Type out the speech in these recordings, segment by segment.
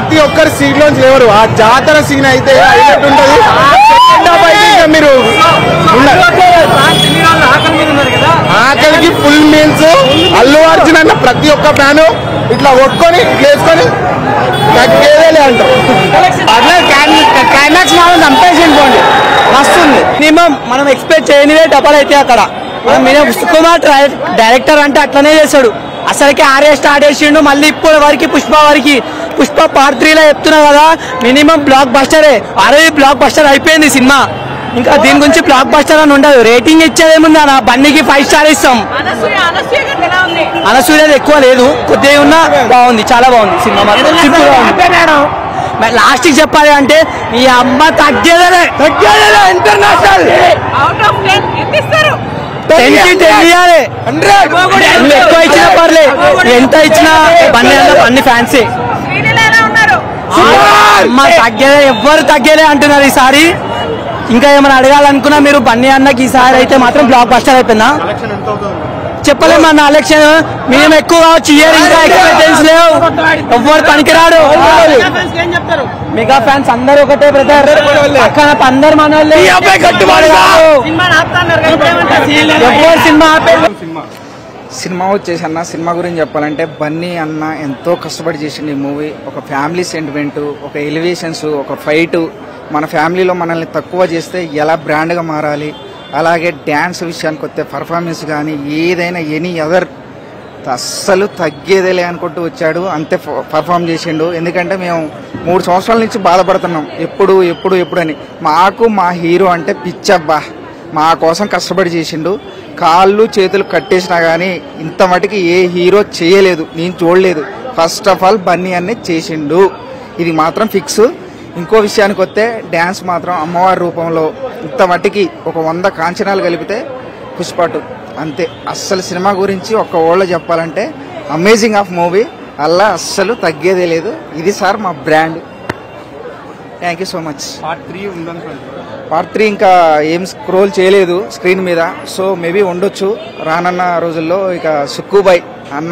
ప్రతి ఒక్కరి సీన్ లోంచి లేవరు. ఆ జాతర సీన్ అయితే ఉంటది. మీరు ఆఖరికి ఫుల్ మీల్స్ అల్లు అర్జున్ అన్న ప్రతి ఒక్క ఫ్యాను ఇట్లా కొట్టుకొని ఇట్లా వేసుకొని తగ్గేదే అంటారు. అట్లా క్లైమాక్స్ మాత్రం చంపేసిపోండి వస్తుంది. మినిమం మనం ఎక్స్పెక్ట్ చేయనిదే డబల్ అయితే అక్కడ మనం సుకుమార్ డైరెక్టర్ అంటే అట్లనే చేశాడు. అసలుకి ఆర్ఏ స్టార్ట్ చేసిండు. మళ్ళీ ఇప్పుడు వరకు పుష్ప పార్ట్ 3 లో చెప్తున్నా కదా, మినిమం బ్లాక్ బస్టరే. ఆల్రెడీ బ్లాక్ బస్టర్ అయిపోయింది సినిమా. ఇంకా దీని గురించి బ్లాక్ బస్టర్ అని ఉండదు. రేటింగ్ ఇచ్చేదేముంది అన్న, బన్నీకి 5 స్టార్ ఇస్తాం. అనసూయది ఎక్కువ లేదు, కొద్దిగా ఉన్నా బాగుంది, చాలా బాగుంది సినిమా. లాస్ట్ కి చెప్పాలి అంటే ఈ అమ్మ తగ్గేదే ఇంటర్నేషనల్ ఎక్కువ ఇచ్చినా పర్లే, ఎంత ఇచ్చినా బన్నీ ఫ్యాన్సీ. తగ్గేదే, ఎవ్వరు తగ్గేదే అంటున్నారు ఈసారి. ఇంకా ఏమైనా అడగాలనుకున్నా మీరు బన్నీ అన్నకి ఈసారి అయితే మాత్రం బ్లాక్ బస్టర్ అయిపోయిందా చెప్పలేము అన్న. ఎలక్షన్ మేము ఎక్కువ కావచ్చు, ఇయర్ ఇంకా ఎక్స్పెక్టెన్స్ లేవు, ఎవ్వరు పనికిరాడు. మెగా ఫ్యాన్స్ అందరూ ఒకటే బ్రదర్, అందరు మన సినిమా వచ్చేసి అన్న, సినిమా గురించి చెప్పాలంటే బన్నీ అన్న ఎంతో కష్టపడి చేసిండు ఈ మూవీ. ఒక ఫ్యామిలీ సెంటిమెంట్, ఒక ఎలివేషన్స్, ఒక ఫైట్, మన ఫ్యామిలీలో మనల్ని తక్కువ చేస్తే ఎలా బ్రాండ్గా మారాలి, అలాగే డ్యాన్స్ విషయానికి వస్తే పర్ఫార్మెన్స్ కానీ ఏదైనా ఎనీ అదర్ అస్సలు తగ్గేదేలే అనుకుంటూ వచ్చాడు. అంతే పర్ఫామ్ చేసిండు. ఎందుకంటే మేము 3 సంవత్సరాల నుంచి బాధపడుతున్నాం, ఎప్పుడు అని. మాకు మా హీరో అంటే పిచ్చబ్బా, మా కోసం కష్టపడి చేసిండు. కాళ్ళు చేతులు కట్టేసినా కానీ ఇంత మటుకి ఏ హీరో చేయలేదు, నేను చూడలేదు. ఫస్ట్ ఆఫ్ ఆల్ బన్నీ అన్నీ చేసిండు, ఇది మాత్రం ఫిక్స్. ఇంకో విషయానికి వస్తే డ్యాన్స్ మాత్రం అమ్మవారి రూపంలో ఇంత మట్టికి ఒక 100 కాంచనాలు కలిపితే పుష్ప2 అంతే. అస్సలు సినిమా గురించి ఒక్క ఓళ్ళ చెప్పాలంటే అమేజింగ్ ఆఫ్ మూవీ, అలా అస్సలు తగ్గేదే లేదు. ఇది సార్ మా brand. Thank you so much. Part 3 ఇంకా ఏం స్క్రోల్ చేయలేదు స్క్రీన్ మీద, సో మేబీ ఉండొచ్చు రానున్న రోజుల్లో. ఇక సుక్కుబాయ్ అన్న,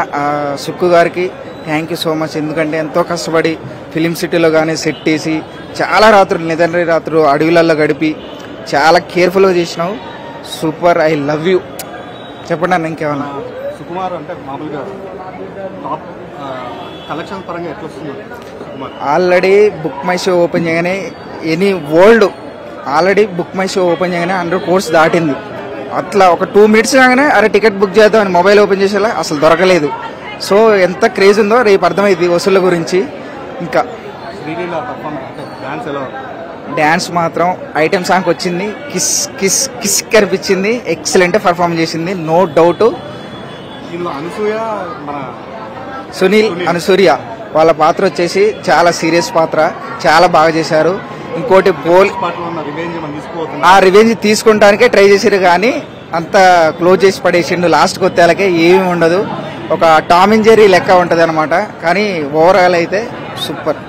సుక్కు గారికి థ్యాంక్ యూ సో మచ్. ఎందుకంటే ఎంతో కష్టపడి ఫిలిం సిటీలో కానీ సెట్ చేసి చాలా రాత్రులు నిద్ర రాత్రులు అడవులలో గడిపి చాలా కేర్ఫుల్గా చేసినావు. Super, I love you. చెప్పండి అన్న ఇంకేమన్నా. సుకుమార్ అంటే మామూలుగా టాప్ కలెక్షన్ పరంగా ఎట్లా వస్తుంది? Already BookMyShow open చేయగానే any world already BookMyShow open చేయగానే 100 crores దాటింది. అట్లా ఒక 2 minutes కాగానే అరే టికెట్ బుక్ చేద్దాం అని మొబైల్ ఓపెన్ చేసేలా అసలు దొరకలేదు. సో ఎంత క్రేజ్ ఉందో రేపు అర్థమైంది వసూళ్ళ గురించి. ఇంకా డ్యాన్స్ మాత్రం ఐటెం సాంగ్ వచ్చింది, కిస్ కిస్ కిస్ కనిపించింది, ఎక్సలెంట్ పర్ఫార్మ్ చేసింది, నో డౌట్. సునీల్ అనసూయ వాళ్ళ పాత్ర వచ్చేసి చాలా సీరియస్ పాత్ర, చాలా బాగా చేశారు. ఇంకోటి ఆ రివెంజ్ తీసుకుంటానికే ట్రై చేశారు కానీ అంత క్లోజ్ చేసి పడేసిండు. లాస్ట్కి వచ్చేలకే ఏమీ ఉండదు, ఒక టామ్ అండ్ జెర్రీ లెక్క ఉంటుంది అనమాట. కానీ ఓవరాల్ అయితే super.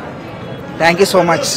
Thank you so much.